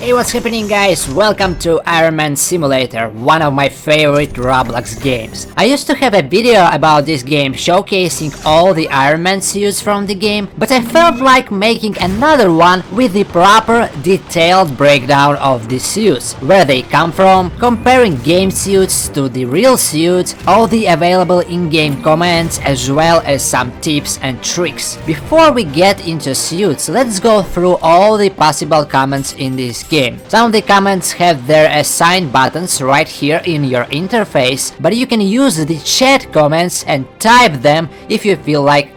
Hey, what's happening, guys? Welcome to Ironman Simulator, one of my favorite Roblox games. I used to have a video about this game showcasing all the Ironman suits from the game, but I felt like making another one with the proper detailed breakdown of the suits, where they come from, comparing game suits to the real suits, all the available in-game comments, as well as some tips and tricks. Before we get into suits, let's go through all the possible comments in this game. Some of the comments have their assigned buttons right here in your interface, but you can use the chat comments and type them if you feel like,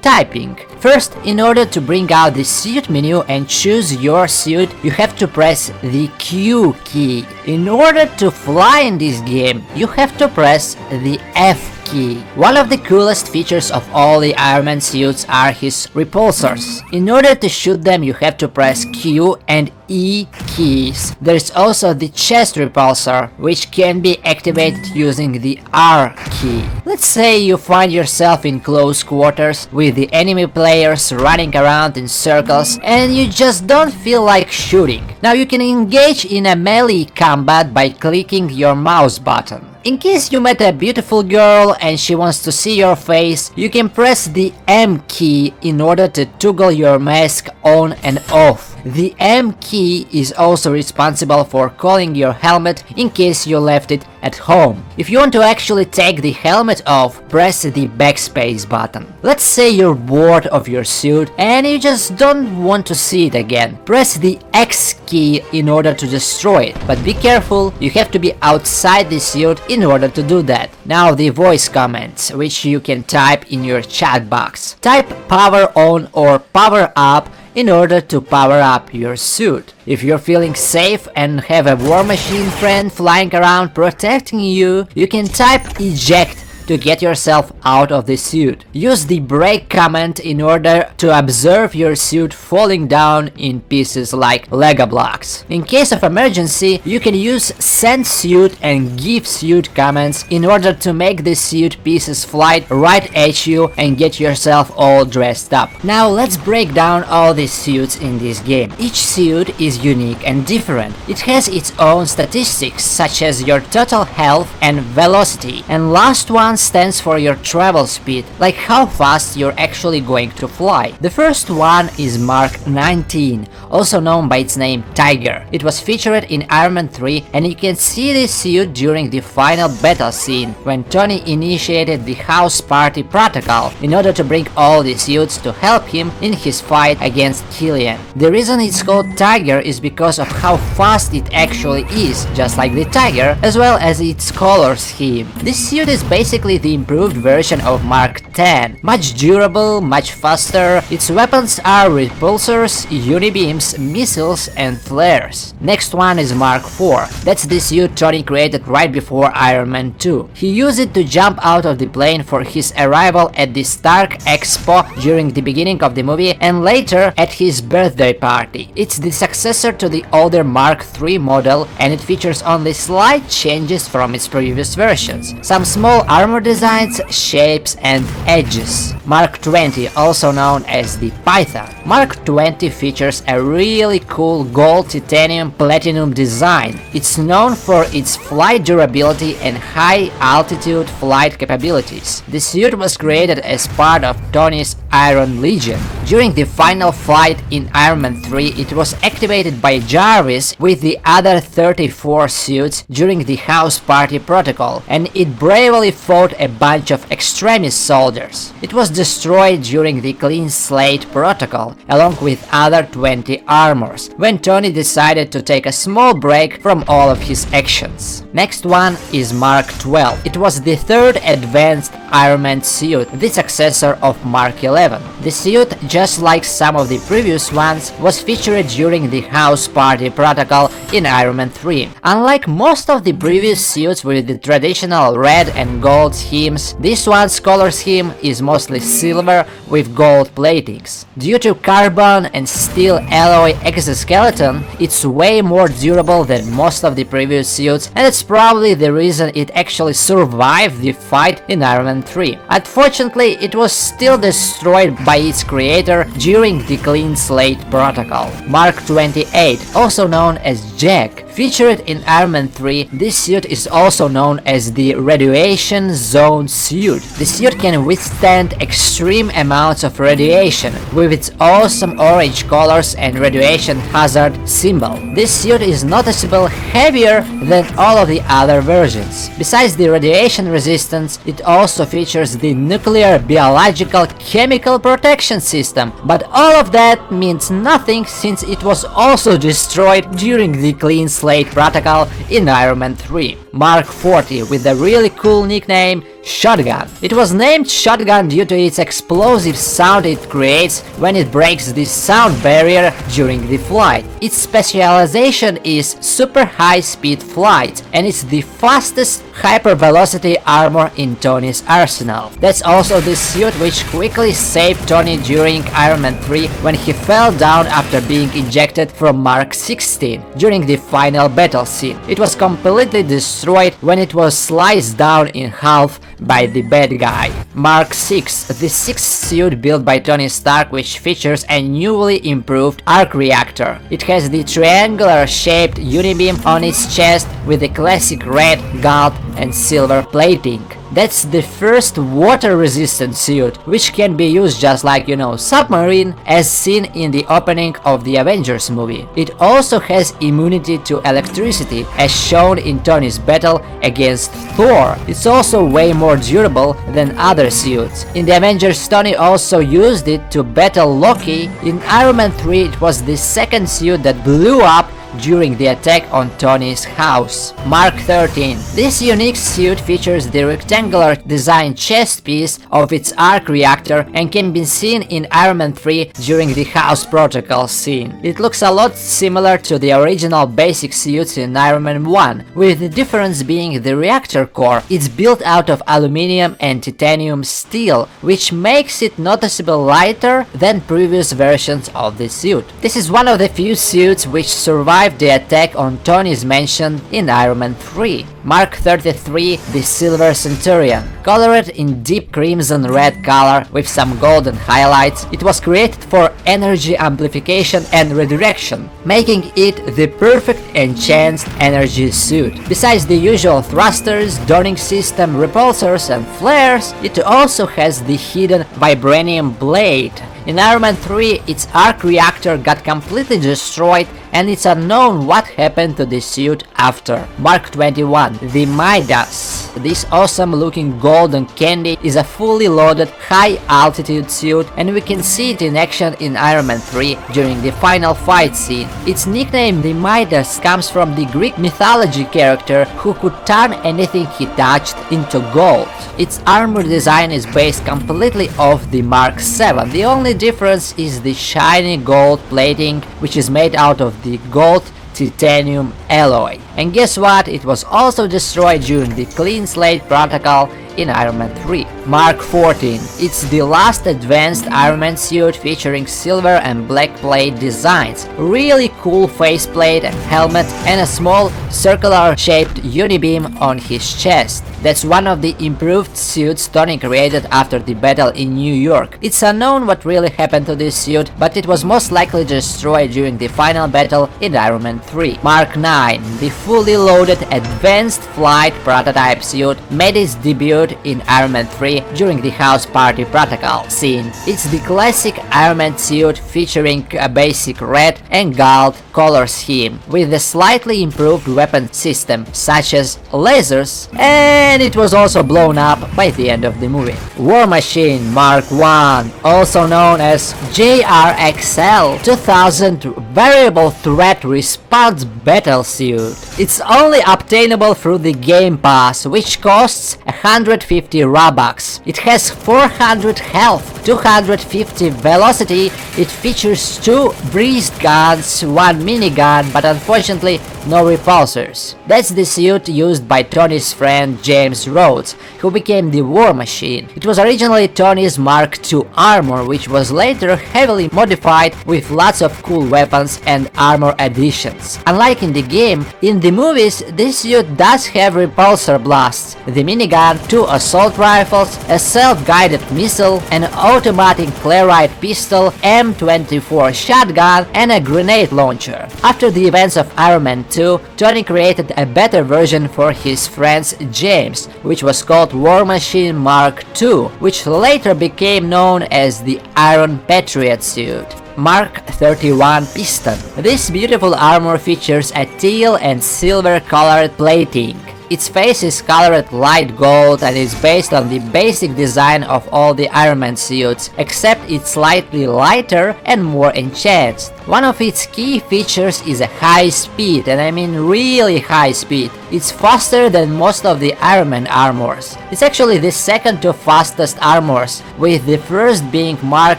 typing. First, in order to bring out the suit menu and choose your suit, you have to press the Q key. In order to fly in this game, you have to press the F key. One of the coolest features of all the Ironman suits are his repulsors. In order to shoot them, you have to press Q and E keys. There's also the chest repulsor, which can be activated using the R key. Let's say you find yourself in close quarters with the enemy players running around in circles and you just don't feel like shooting. Now you can engage in a melee combat by clicking your mouse button. In case you met a beautiful girl and she wants to see your face, you can press the M key in order to toggle your mask on and off. The M key is also responsible for calling your helmet in case you left it at home. If you want to actually take the helmet off, press the backspace button. Let's say you're bored of your suit and you just don't want to see it again. Press the X key in order to destroy it, but be careful, you have to be outside the suit in order to do that. Now the voice comments, which you can type in your chat box. Type power on or power up in order to power up your suit. If you're feeling safe and have a war machine friend flying around protecting you, you can type eject to get yourself out of the suit. Use the break command in order to observe your suit falling down in pieces like Lego blocks. In case of emergency, you can use send suit and give suit commands in order to make the suit pieces fly right at you and get yourself all dressed up. Now let's break down all the suits in this game. Each suit is unique and different. It has its own statistics such as your total health and velocity, and last one stands for your travel speed, like how fast you're actually going to fly. The first one is Mark 19, also known by its name Tiger. It was featured in Ironman 3 and you can see this suit during the final battle scene when Tony initiated the house party protocol in order to bring all the suits to help him in his fight against Killian. The reason it's called Tiger is because of how fast it actually is, just like the tiger, as well as its color scheme. This suit is basically the improved version of Mark 10. Much durable, much faster. Its weapons are repulsors, unibeams, missiles, and flares. Next one is Mark 4. That's the suit Tony created right before Ironman 2. He used it to jump out of the plane for his arrival at the Stark Expo during the beginning of the movie and later at his birthday party. It's the successor to the older Mark 3 model and it features only slight changes from its previous versions. Some small armor designs, shapes, and edges. Mark 20, also known as the Python. Mark 20 features a really cool gold, titanium, platinum design. It's known for its flight durability and high altitude flight capabilities. The suit was created as part of Tony's Iron Legion. During the final fight in Ironman 3, it was activated by Jarvis with the other 34 suits during the house party protocol, and it bravely fought a bunch of extremist soldiers. It was destroyed during the Clean Slate protocol, along with other 20 armors, when Tony decided to take a small break from all of his actions. Next one is Mark 12. It was the third advanced Ironman suit, the successor of Mark 11. The suit, just like some of the previous ones, was featured during the house party protocol in Ironman 3. Unlike most of the previous suits with the traditional red and gold schemes, this one's color scheme is mostly silver with gold platings. Due to carbon and steel alloy exoskeleton, it's way more durable than most of the previous suits, and it's probably the reason it actually survived the fight in Iron Man 3. Unfortunately, it was still destroyed by its creator during the Clean Slate Protocol. Mark 28, also known as Jack. Featured in Iron Man 3, this suit is also known as the Radiation Zone suit. The suit can withstand extreme amounts of radiation with its awesome orange colors and radiation hazard symbol. This suit is noticeably heavier than all of the other versions. Besides the radiation resistance, it also features the nuclear, biological, chemical protection system, but all of that means nothing since it was also destroyed during the Clean Slate Protocol in Iron Man 3. Mark 40 with the really cool nickname Shotgun. It was named Shotgun due to its explosive sound it creates when it breaks the sound barrier during the flight. Its specialization is super high speed flight, and it's the fastest hypervelocity armor in Tony's arsenal. That's also the suit which quickly saved Tony during Iron Man 3 when he fell down after being ejected from Mark 16 during the final battle scene. It was completely destroyed when it was sliced down in half by the bad guy. Mark 6, the sixth suit built by Tony Stark, which features a newly improved arc reactor. It has the triangular shaped unibeam on its chest with the classic red, gold and silver plating. That's the first water-resistant suit, which can be used just like, submarine, as seen in the opening of the Avengers movie. It also has immunity to electricity, as shown in Tony's battle against Thor. It's also way more durable than other suits. In the Avengers, Tony also used it to battle Loki. In Iron Man 3, it was the second suit that blew up during the attack on Tony's house. Mark 13. This unique suit features the rectangular design chest piece of its arc reactor and can be seen in Iron Man 3 during the House Protocol scene. It looks a lot similar to the original basic suits in Iron Man 1, with the difference being the reactor core. It's built out of aluminum and titanium steel, which makes it noticeably lighter than previous versions of the suit. This is one of the few suits which survived the attack on Tony's mansion in Iron Man 3. Mark 33, the Silver Centurion. Colored in deep crimson red color with some golden highlights, it was created for energy amplification and redirection, making it the perfect enhanced energy suit. Besides the usual thrusters, downing system, repulsors and flares, it also has the hidden vibranium blade. In Iron Man 3, its arc reactor got completely destroyed and it's unknown what happened to the suit after. Mark 21, the Midas. This awesome looking golden candy is a fully loaded high altitude suit, and we can see it in action in Iron Man 3 during the final fight scene. Its nickname, the Midas, comes from the Greek mythology character who could turn anything he touched into gold. Its armor design is based completely off the Mark 7. The only difference is the shiny gold plating, which is made out of the gold titanium alloy. And guess what? It was also destroyed during the Clean Slate Protocol in Iron Man 3. Mark 14. It's the last advanced Iron Man suit featuring silver and black plate designs, really cool faceplate and helmet, and a small circular shaped unibeam on his chest. That's one of the improved suits Tony created after the battle in New York. It's unknown what really happened to this suit, but it was most likely destroyed during the final battle in Iron Man 3. Mark 9. The fully loaded advanced flight prototype suit made its debut in Iron Man 3 during the House Party Protocol scene. It's the classic Iron Man suit featuring a basic red and gold color scheme with a slightly improved weapon system such as lasers, and it was also blown up by the end of the movie. War Machine Mark 1, also known as JRXL 2000 Variable Threat Response Battle Suit. It's only obtainable through the Game Pass, which costs $100 150 Robux. It has 400 health, 250 velocity, it features 2 breeze guns, 1 minigun, but unfortunately no repulsors. That's the suit used by Tony's friend James Rhodes, who became the War Machine. It was originally Tony's Mark II armor, which was later heavily modified with lots of cool weapons and armor additions. Unlike in the game, in the movies this suit does have repulsor blasts, the minigun, 2 assault rifles, a self-guided missile, an automatic Clarite pistol, M24 shotgun, and a grenade launcher. After the events of Ironman 2, Tony created a better version for his friends James, which was called War Machine Mark II, which later became known as the Iron Patriot suit. Mark 31 Piston. This beautiful armor features a teal and silver colored plating. Its face is colored light gold and is based on the basic design of all the Ironman suits, except it's slightly lighter and more enhanced. One of its key features is a high speed, and I mean really high speed. It's faster than most of the Ironman armors. It's actually the second to fastest armors, with the first being Mark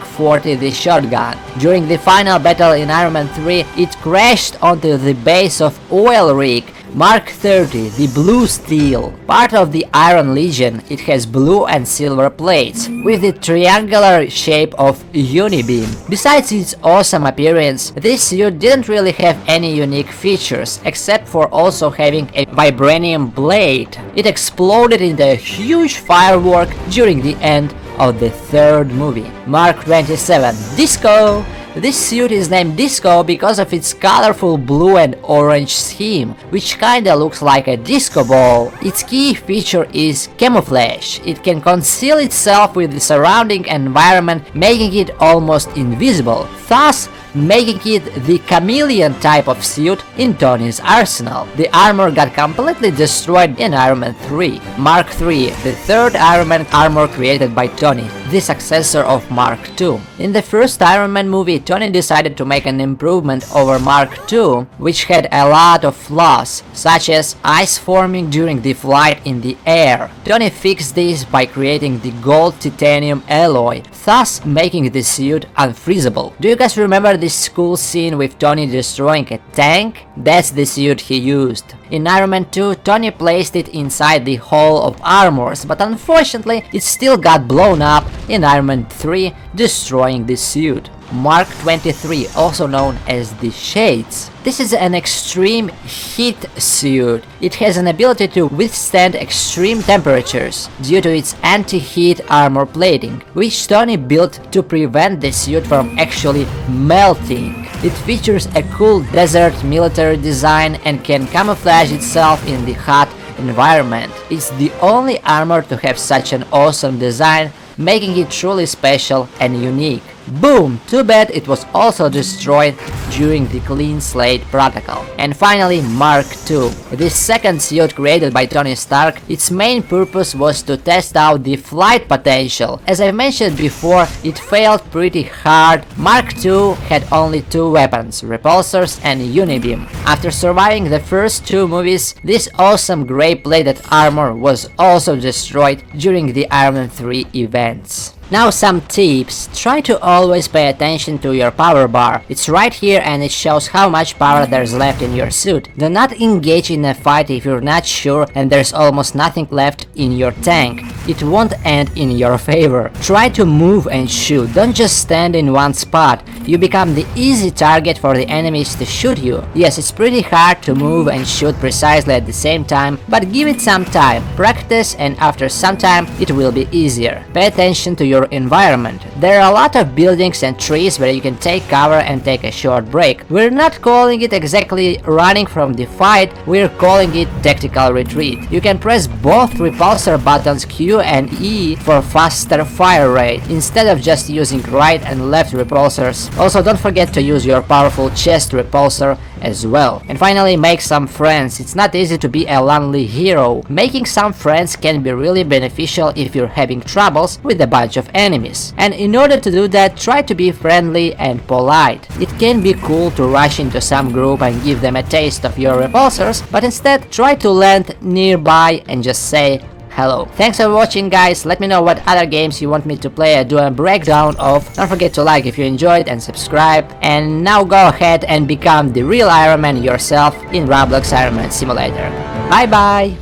40 the shotgun. During the final battle in Ironman 3, it crashed onto the base of oil rig Mark 30, the Blue Steel. Part of the Iron Legion, it has blue and silver plates, with the triangular shape of Unibeam. Besides its awesome appearance, this suit didn't really have any unique features, except for also having a vibranium blade. It exploded into a huge firework during the end of the third movie. Mark 27, Disco. This suit is named Disco because of its colorful blue and orange scheme, which kinda looks like a disco ball. Its key feature is camouflage. It can conceal itself with the surrounding environment, making it almost invisible, thus making it the chameleon type of suit in Tony's arsenal. The armor got completely destroyed in Ironman 3. Mark III, the third Ironman armor created by Tony, the successor of Mark II. In the first Ironman movie, Tony decided to make an improvement over Mark II, which had a lot of flaws, such as ice forming during the flight in the air. Tony fixed this by creating the gold titanium alloy, thus making the suit unfreezable. Do you guys remember this cool scene with Tony destroying a tank? That's the suit he used. In Ironman 2, Tony placed it inside the Hall of Armors, but unfortunately it still got blown up in Ironman 3, destroying the suit. Mark 23, also known as the Shades. This is an extreme heat suit. It has an ability to withstand extreme temperatures due to its anti-heat armor plating, which Tony built to prevent the suit from actually melting. It features a cool desert military design and can camouflage itself in the hot environment. It's the only armor to have such an awesome design, making it truly special and unique. Boom! Too bad it was also destroyed during the Clean Slate Protocol. And finally, Mark II. This second suit created by Tony Stark, its main purpose was to test out the flight potential. As I mentioned before, it failed pretty hard. Mark II had only 2 weapons, repulsors and Unibeam. After surviving the first 2 movies, this awesome grey-plated armor was also destroyed during the Ironman 3 events. Now some tips. Try to always pay attention to your power bar. It's right here and it shows how much power there's left in your suit. Do not engage in a fight if you're not sure and there's almost nothing left in your tank. It won't end in your favor. Try to move and shoot. Don't just stand in one spot. You become the easy target for the enemies to shoot you. Yes, it's pretty hard to move and shoot precisely at the same time, but give it some time. Practice and after some time it will be easier. Pay attention to your environment. There are a lot of buildings and trees where you can take cover and take a short break. We're not calling it exactly running from the fight, we're calling it tactical retreat. You can press both repulsor buttons Q and E for faster fire rate, instead of just using right and left repulsors. Also, don't forget to use your powerful chest repulsor as well. And finally, make some friends. It's not easy to be a lonely hero. Making some friends can be really beneficial if you're having troubles with a bunch of enemies. And in order to do that, try to be friendly and polite. It can be cool to rush into some group and give them a taste of your repulsors, but instead try to land nearby and just say hello. Thanks for watching, guys. Let me know what other games you want me to play or do a breakdown of. Don't forget to like if you enjoyed and subscribe. And now go ahead and become the real Iron Man yourself in Roblox Ironman Simulator. Bye bye!